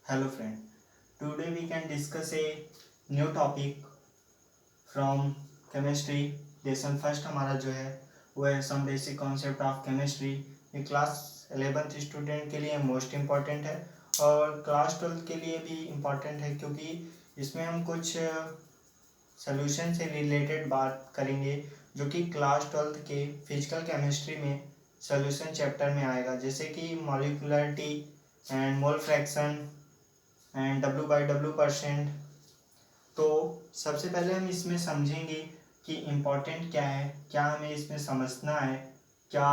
Hello friend. Today we can discuss a new topic from chemistry. Lesson first हमारा जो है वो है some basic concept of chemistry. ये क्लास 11th स्टूडेंट के लिए मोस्ट इम्पॉर्टेंट है और क्लास 12th के लिए भी इम्पॉर्टेंट है, क्योंकि इसमें हम कुछ सोल्यूशन से रिलेटेड बात करेंगे जो कि क्लास 12th के फिजिकल केमिस्ट्री में सोल्यूशन चैप्टर में आएगा, जैसे कि molecularity and mole fraction and W/W%। तो सबसे पहले हम इसमें समझेंगे कि इम्पोर्टेंट क्या है, क्या हमें इसमें समझना है, क्या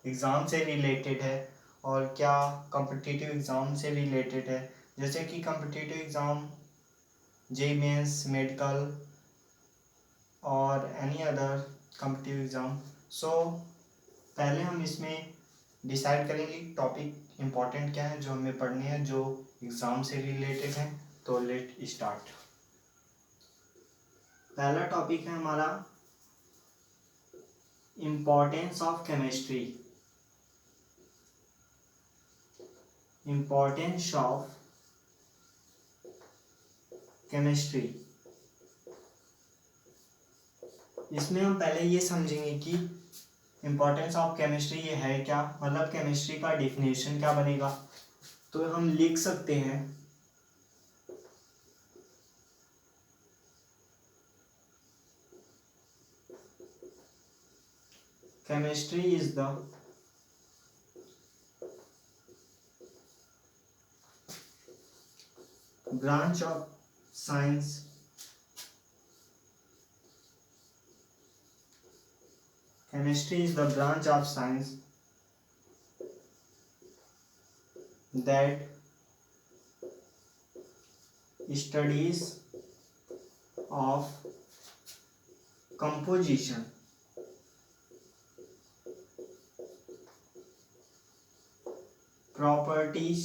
एग्ज़ाम से रिलेटेड है और क्या कॉम्पिटिटिव एग्ज़ाम से रिलेटेड है, जैसे कि competitive exam JEE mains, medical और any other competitive exam. So पहले हम इसमें डिसाइड करेंगे टॉपिक इम्पोर्टेंट क्या है जो हमें पढ़ने हैं, जो एग्ज़ाम से रिलेटेड है। तो लेट स्टार्ट। पहला टॉपिक है हमारा importance of chemistry. Importance of chemistry. इसमें हम पहले ये समझेंगे कि इम्पोर्टेंस ऑफ केमिस्ट्री ये है क्या, मतलब केमिस्ट्री का डिफिनेशन क्या बनेगा। तो हम लिख सकते हैं chemistry is the branch of science chemistry is the branch of science that studies of composition, properties,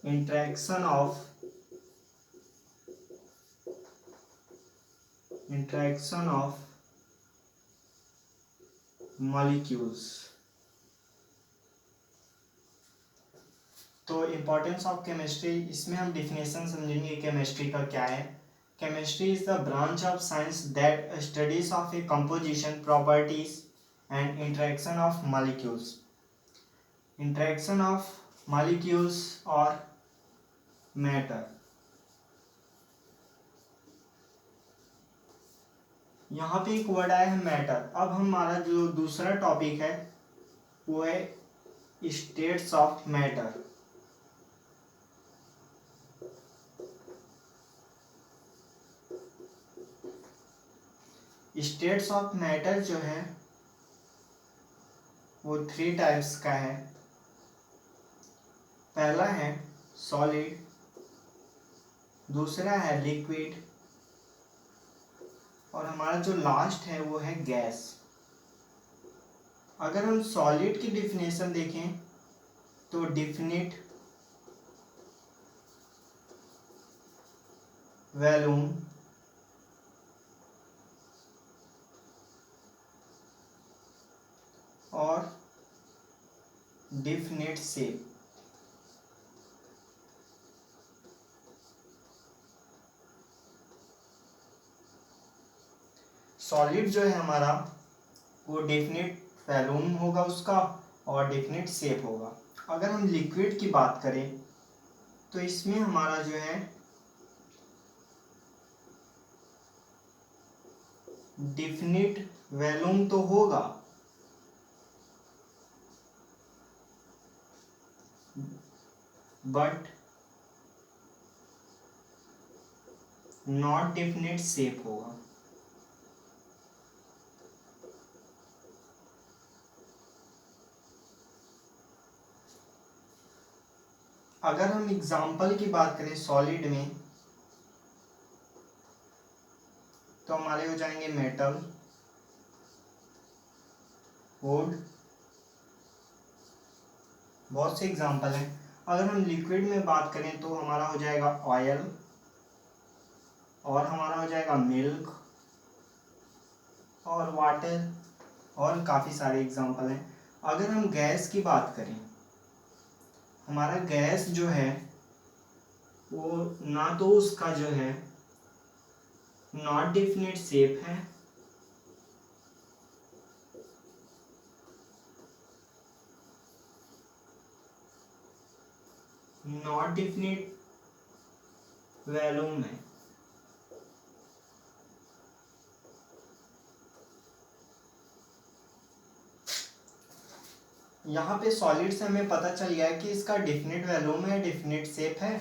interaction of molecules। तो इम्पोर्टेंस ऑफ केमिस्ट्री, इसमें हम डिफिनेशन समझेंगे केमिस्ट्री का क्या है। Chemistry is the branch of science that studies of A composition, properties and interaction of molecules. Interaction of molecules और matter. यहाँ पे एक वर्ड आया है मैटर। अब हमारा जो दूसरा टॉपिक है वो है states of matter. States of matter जो है वो 3 टाइप्स का है। पहला है सॉलिड, दूसरा है लिक्विड और हमारा जो लास्ट है वो है गैस। अगर हम सॉलिड की डिफिनेशन देखें तो डिफिनिट वॉल्यूम, और डिफिनिट शेप। सॉलिड जो है हमारा वो डेफिनेट वॉल्यूम होगा उसका और डेफिनेट शेप होगा। अगर हम लिक्विड की बात करें तो इसमें हमारा जो है डेफिनेट वॉल्यूम तो होगा बट नॉट डेफिनेट शेप होगा। अगर हम एग्जाम्पल की बात करें सॉलिड में तो हमारे हो जाएंगे मेटल, वुड, बहुत से एग्जाम्पल हैं। अगर हम लिक्विड में बात करें तो हमारा हो जाएगा ऑयल और हमारा हो जाएगा मिल्क और वाटर, और काफ़ी सारे एग्जांपल हैं। अगर हम गैस की बात करें, हमारा गैस जो है वो ना तो उसका जो है नॉट डेफिनेट शेप है, नॉट डेफिनेट वॉल्यूम है। यहाँ पे सॉलिड से हमें पता चल गया कि इसका डेफिनेट वॉल्यूम है, डेफिनेट शेप है।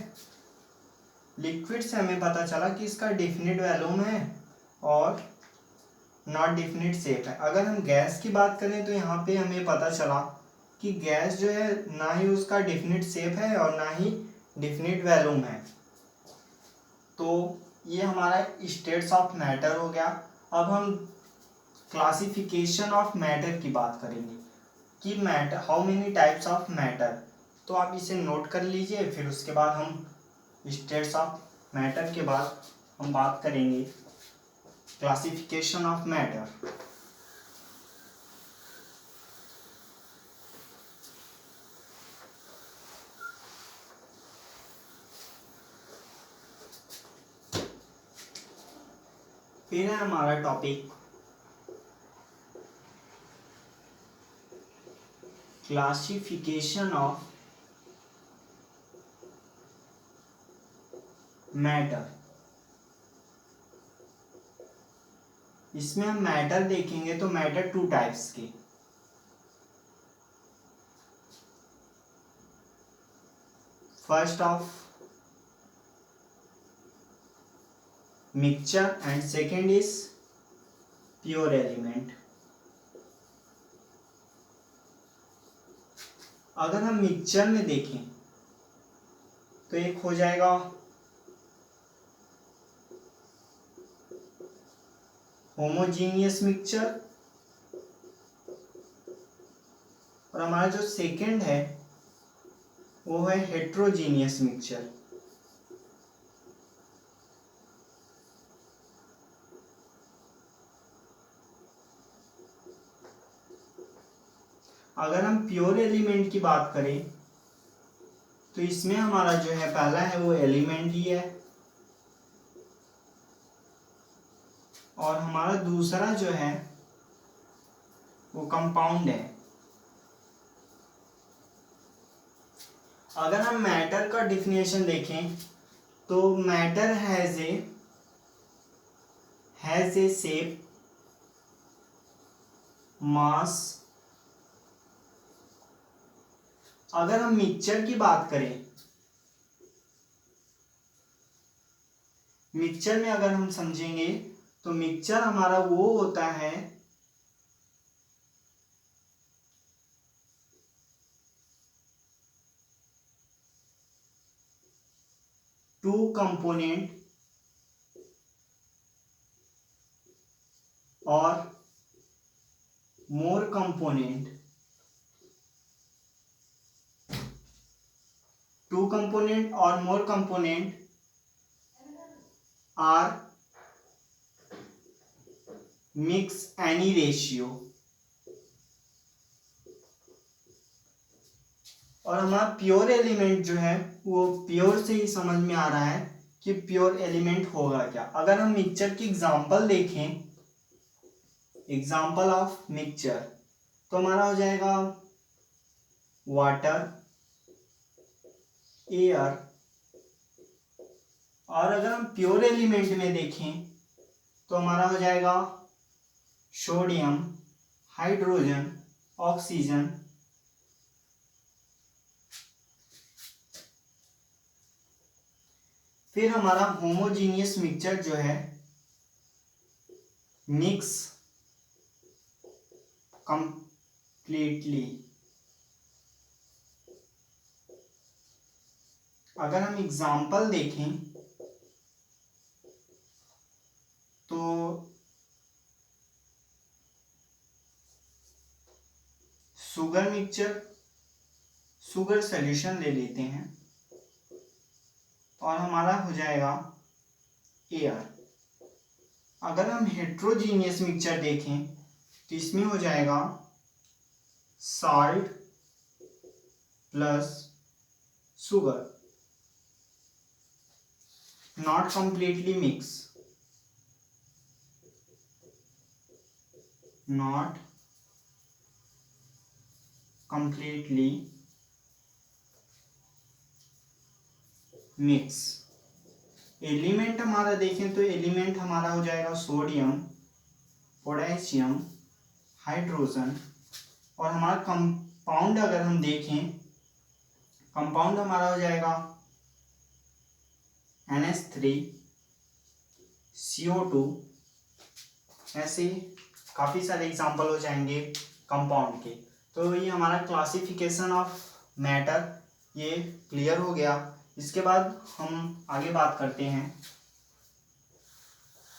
लिक्विड से हमें पता चला कि इसका डेफिनेट वॉल्यूम है और नॉट डेफिनेट शेप है। अगर हम गैस की बात करें तो यहाँ पे हमें पता चला कि गैस जो है ना ही उसका डेफिनेट शेप है और ना ही डेफिनेट वॉल्यूम है। तो ये हमारा स्टेट्स ऑफ मैटर हो गया। अब हम क्लासिफिकेशन ऑफ मैटर की बात करेंगे कि matter, how many types of matter. तो आप इसे नोट कर लीजिए, फिर उसके बाद हम स्टेट्स ऑफ मैटर के बाद हम बात करेंगे क्लासिफिकेशन ऑफ मैटर। फिर है हमारा टॉपिक क्लासिफिकेशन ऑफ मैटर। इसमें हम मैटर देखेंगे तो मैटर टू टाइप्स के, first of mixture and second is pure element. अगर हम मिक्सचर में देखें तो एक हो जाएगा होमोजीनियस मिक्सचर, और हमारा जो सेकेंड है वो है हेट्रोजीनियस मिक्सचर। अगर हम प्योर एलिमेंट की बात करें तो इसमें हमारा जो है पहला है वो एलिमेंट ही है, और हमारा दूसरा जो है वो कंपाउंड है। अगर हम मैटर का डिफिनेशन देखें तो मैटर हैज ए शेप, मास। अगर हम मिक्सचर की बात करें, मिक्सचर में अगर हम समझेंगे तो मिक्सचर हमारा वो होता है टू कंपोनेंट और मोर कंपोनेंट, टू कंपोनेंट और more component are mix any ratio. और हमारा प्योर एलिमेंट जो है वो प्योर से ही समझ में आ रहा है कि प्योर एलिमेंट होगा क्या। अगर हम मिक्सचर की एग्जांपल देखें, एग्जांपल ऑफ मिक्सचर, तो हमारा हो जाएगा वाटर, एयर। और अगर हम प्योर एलिमेंट में देखें तो हमारा हो जाएगा सोडियम, हाइड्रोजन, ऑक्सीजन। फिर हमारा होमोजीनियस मिक्सचर जो है मिक्स कंप्लीटली। अगर हम एग्जांपल देखें तो शुगर मिक्सचर, शुगर सॉल्यूशन ले लेते हैं और हमारा हो जाएगा एयर। अगर हम हेट्रोजीनियस मिक्सचर देखें तो इसमें हो जाएगा salt plus sugar, not completely mix, not completely mix. Element हमारा देखें तो एलिमेंट हमारा हो जाएगा सोडियम, पोटेशियम, हाइड्रोजन। और हमारा कंपाउंड अगर हम देखें, कंपाउंड हमारा हो जाएगा NH3, CO2। ऐसे काफ़ी सारे एग्जाम्पल हो जाएंगे कंपाउंड के। तो ये हमारा क्लासिफिकेशन ऑफ मैटर ये क्लियर हो गया। इसके बाद हम आगे बात करते हैं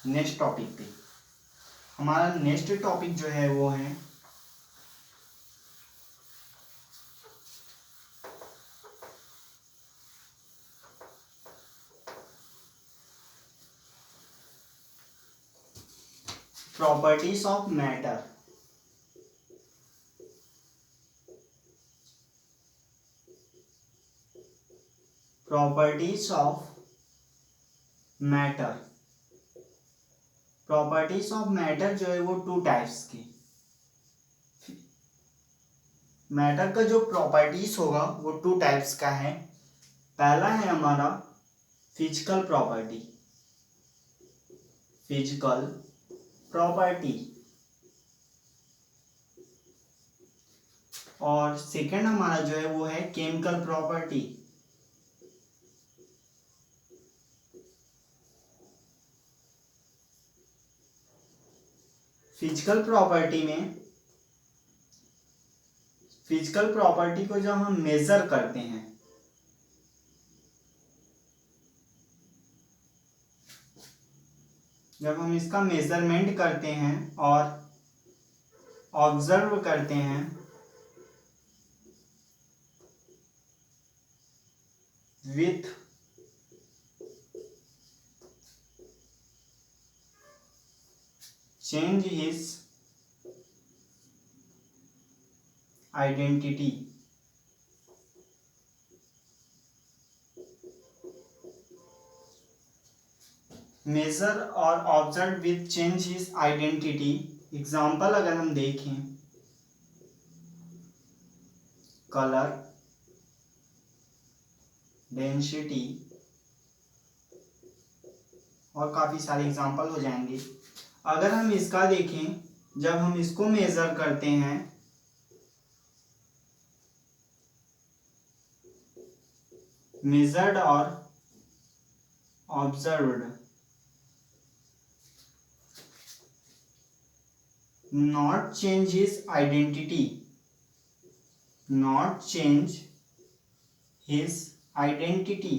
नेक्स्ट टॉपिक पे। हमारा नेक्स्ट टॉपिक जो है वो है properties of matter. Properties of matter. Properties of matter जो है वो टू टाइप्स की। मैटर का जो प्रॉपर्टीज होगा वो टू टाइप्स का है। पहला है हमारा फिजिकल प्रॉपर्टी, फिजिकल प्रॉपर्टी। और सेकंड हमारा जो है वो है केमिकल प्रॉपर्टी। फिजिकल प्रॉपर्टी में, फिजिकल प्रॉपर्टी को जब हम मेजर करते हैं, जब हम इसका मेजरमेंट करते हैं और ऑब्जर्व करते हैं with change his identity, major और observe with change his identity. Example अगर हम देखें, कलर, डेंसिटी और काफ़ी सारे एग्जाम्पल हो जाएंगे। अगर हम इसका देखें, जब हम इसको मेजर करते हैं मेजर्ड और observed, not change his identity, not change his identity.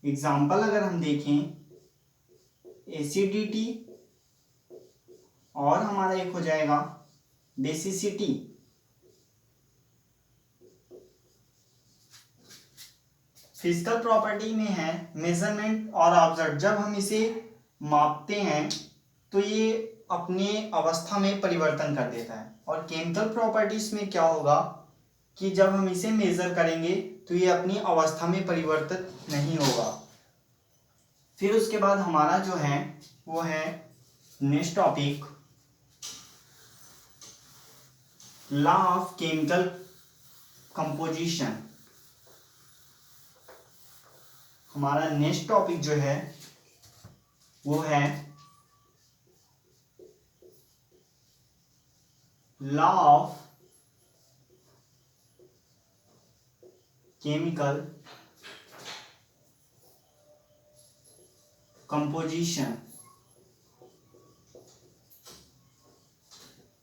Example अगर हम देखें, एसिडिटी और हमारा एक हो जाएगा बेसिसिटी। फिजिकल प्रॉपर्टी में है मेजरमेंट और ऑब्जर्व। जब हम इसे मापते हैं तो ये अपने अवस्था में परिवर्तन कर देता है। और केमिकल प्रॉपर्टीज में क्या होगा कि जब हम इसे मेजर करेंगे तो ये अपनी अवस्था में परिवर्तित नहीं होगा। फिर उसके बाद हमारा जो है वो है next topic, law of chemical composition. हमारा नेक्स्ट टॉपिक जो है वो है law of chemical composition.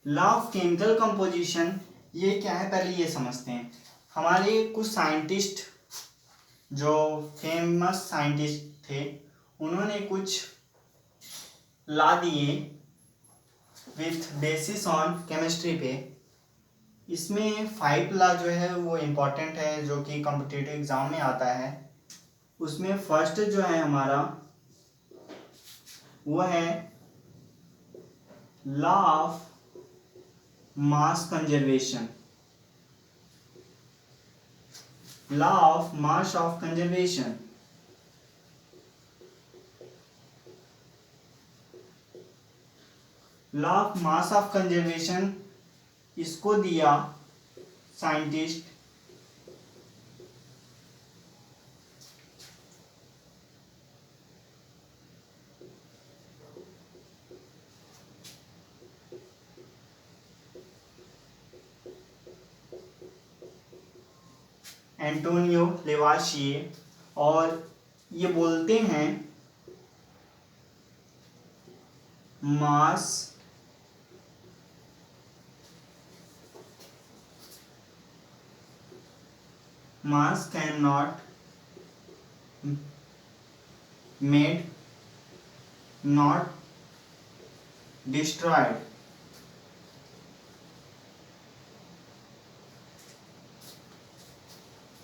Law of chemical composition ये क्या है, पहले ये समझते हैं। हमारे कुछ साइंटिस्ट जो फेमस साइंटिस्ट थे, उन्होंने कुछ ला दिए विथ बेसिस ऑन केमिस्ट्री पे। इसमें 5 ला जो है वो इम्पोर्टेंट है, जो कि कॉम्पिटिटिव एग्जाम में आता है। उसमें फर्स्ट जो है हमारा वो है law of mass conservation. Law of mass of conservation. Law of mass of conservation इसको दिया साइंटिस्ट एंटोनियो लेवाशिए, और ये बोलते हैं mass cannot made not destroyed।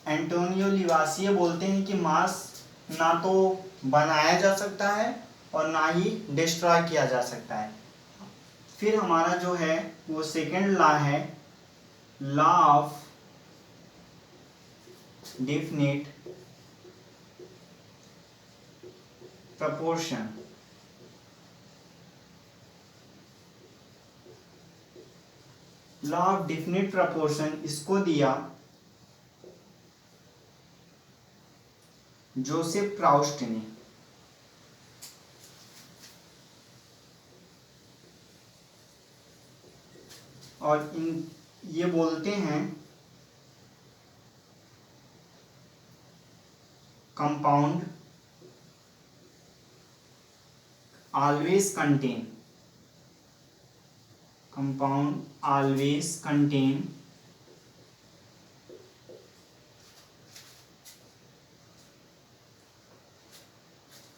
Antonio Lavoisier बोलते हैं कि मास ना तो बनाया जा सकता है और ना ही डिस्ट्रॉय किया जा सकता है। फिर हमारा जो है वो सेकेंड लॉ है law of definite proportion. Law of definite proportion इसको दिया जोसेफ प्राउस्ट ने। और ये बोलते हैं कंपाउंड always contain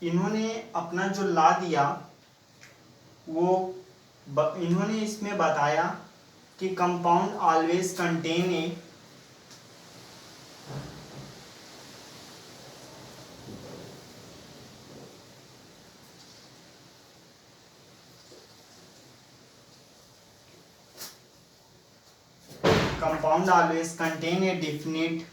इन्होंने अपना जो ला दिया वो इन्होंने इसमें बताया कि compound always contain a compound always contain a definite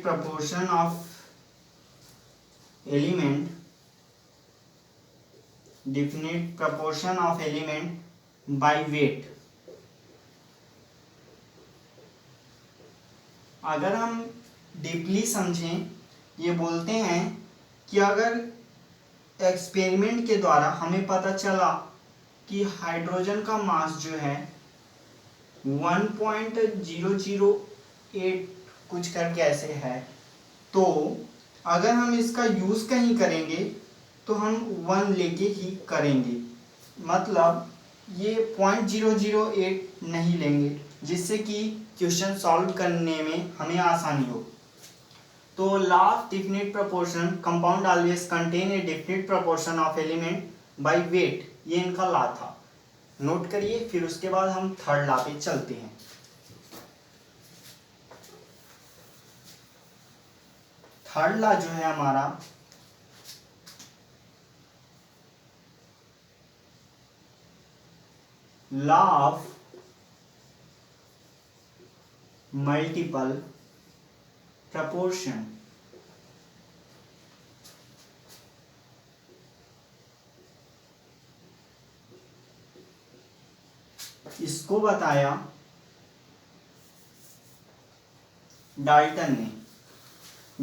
proportion of element by weight। अगर हम डीपली समझें, ये बोलते हैं कि अगर एक्सपेरिमेंट के द्वारा हमें पता चला कि हाइड्रोजन का मास जो है 1.008 कुछ करके ऐसे है, तो अगर हम इसका यूज कहीं करेंगे तो हम 1 लेके ही करेंगे, मतलब ये 0.008 नहीं लेंगे, जिससे कि क्वेश्चन सॉल्व करने में हमें आसानी हो। तो law of definite proportion compound always contain a definite proportion of element by weight, ये इनका लॉ था, नोट करिए। फिर उसके बाद हम थर्ड लॉ पे चलते हैं। थर्ड लॉ जो है हमारा लॉ ऑफ मल्टीपल प्रपोर्शन। इसको बताया डाल्टन ने।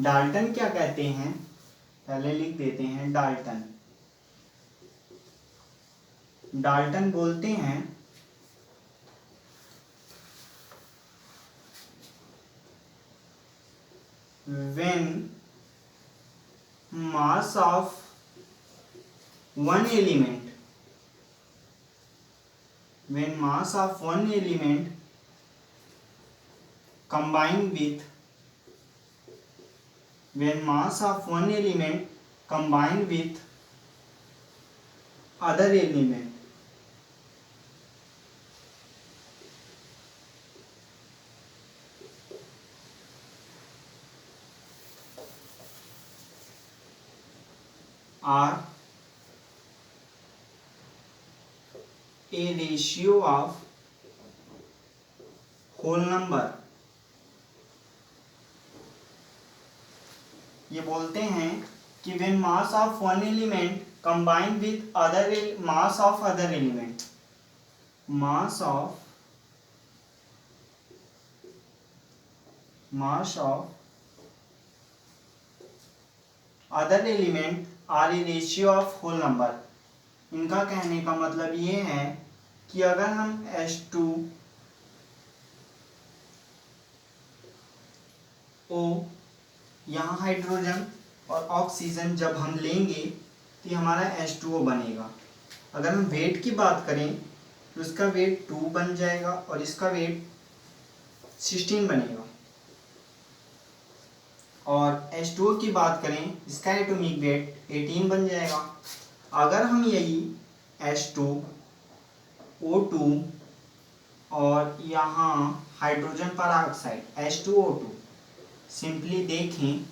डाल्टन क्या कहते हैं, पहले लिख देते हैं। डाल्टन बोलते हैं when mass of one element combine with other element are a ratio of whole number। ये बोलते हैं कि when mass of one element combined with other mass of other element, mass of other element are a ratio of whole number। इनका कहने का मतलब ये है कि अगर हम H2O यहाँ हाइड्रोजन और ऑक्सीजन जब हम लेंगे तो हमारा H2O बनेगा। अगर हम वेट की बात करें तो इसका वेट 2 बन जाएगा और इसका वेट 16 बनेगा। और H2O की बात करें इसका एटॉमिक वेट 18 बन जाएगा। अगर हम यही H2O2 और यहाँ हाइड्रोजन पर H2O2 सिंपली देखें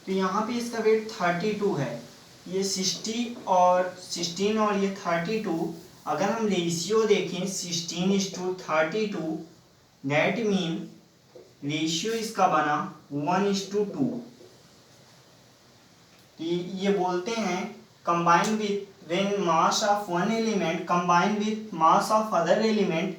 तो यहाँ पे इसका वेट 32 है। ये 16 और ये 32, अगर हम रेशियो देखें 16:32, दैट मीन रेशियो इसका बना 1:2। ये बोलते हैं combine with when mass of one element combine with mass of other element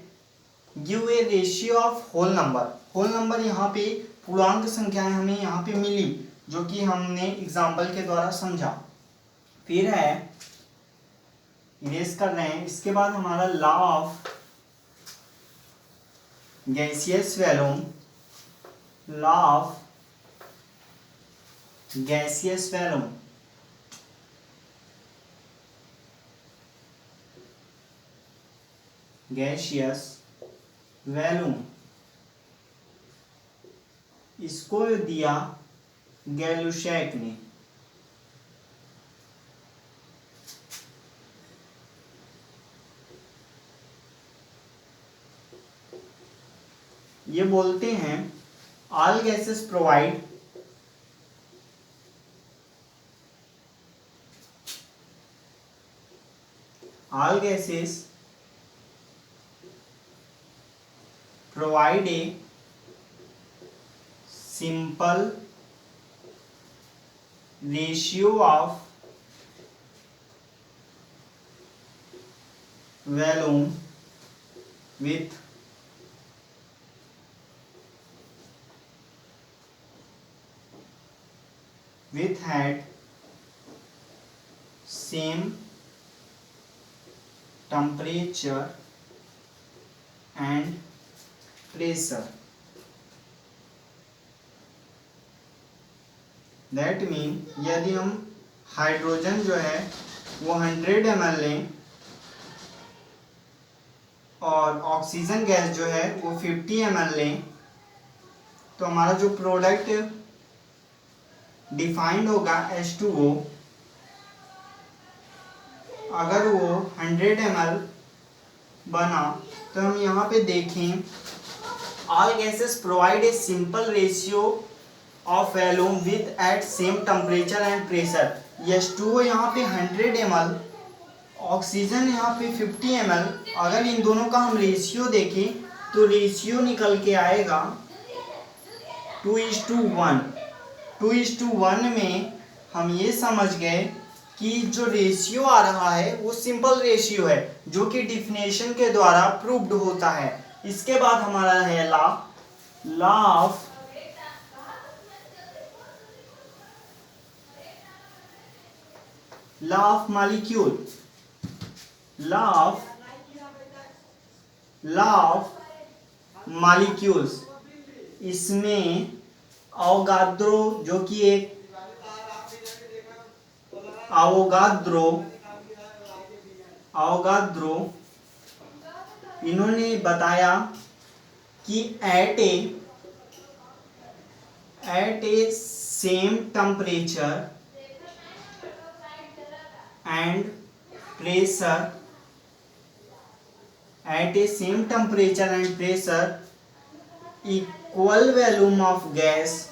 give a ratio of whole number. Whole number यहाँ पे पूर्णांक संख्याएं हमें यहाँ पे मिली जो कि हमने एग्जाम्पल के द्वारा समझा। फिर है इरेज कर रहे हैं। इसके बाद हमारा law of gaseous volume, law of gaseous volume. Gaseous volume इसको दिया गैलुशैक ने। ये बोलते हैं all gases provide a simple ratio of volume with had same temperature and pressure। That mean यदि हम हाइड्रोजन जो है वो 100 ml लें और ऑक्सीजन गैस जो है वो 50 ml लें तो हमारा जो प्रोडक्ट डिफाइंड होगा H2O, अगर वो 100 ml बना तो हम यहाँ पे देखें all gases provide a simple ratio of volume with at same temperature and pressure। H2O यहाँ पे 100 ml, ऑक्सीजन यहाँ पे 50 ml। अगर इन दोनों का हम रेशियो देखें तो रेशियो निकल के आएगा 2:1। 2:1 में हम ये समझ गए कि जो रेशियो आ रहा है वो सिंपल रेशियो है जो कि डिफिनेशन के द्वारा प्रूव्ड होता है। इसके बाद हमारा है law of molecule. Law of molecules, इसमें अवोगाद्रो जो कि एक अवोगाद्रो इन्होंने बताया कि at a same temperature and pressure, at a same temperature and pressure, equal volume of gas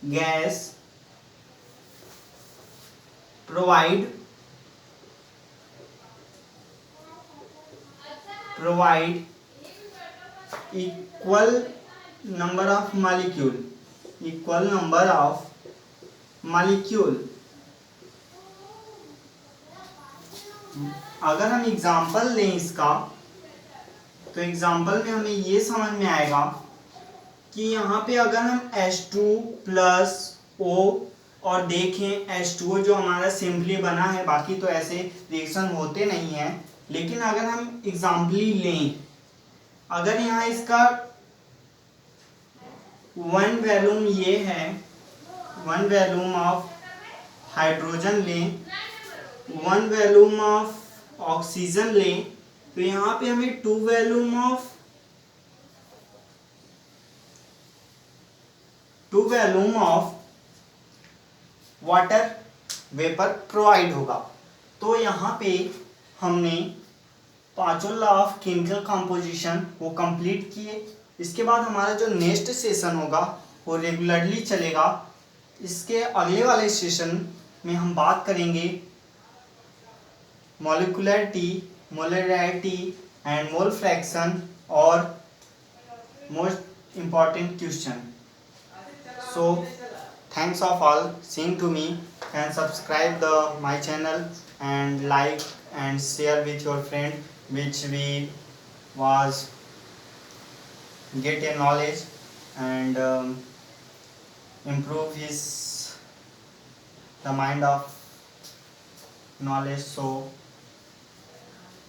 gas provide equal number of molecule. अगर हम एग्जाम्पल लें इसका, तो एग्जाम्पल में हमें ये समझ में आएगा कि यहाँ पे अगर हम H2 प्लस O और देखें H2O जो हमारा सिंपली बना है, बाकी तो ऐसे रिएक्शन होते नहीं हैं, लेकिन अगर हम एग्जाम्पली लें, अगर यहाँ इसका वन वैल्यूम ये है, वन वैल्यूम ऑफ हाइड्रोजन लें, वन वैल्यूम ऑफ ऑक्सीजन लें, तो यहाँ पे हमें two volume of water vapour provide होगा। तो यहाँ पे हमने पांचों लॉ ऑफ केमिकल कंपोजिशन वो कंप्लीट किए। इसके बाद हमारा जो नेक्स्ट सेशन होगा वो रेगुलरली चलेगा। इसके अगले वाले सेशन में हम बात करेंगे molecularity, molarity and mole fraction और most important question. So thanks of all seeing to me, and subscribe my channel and like and share with your friend, which we was get a knowledge and improve the mind of knowledge. So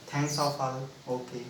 thanks of all. Okay.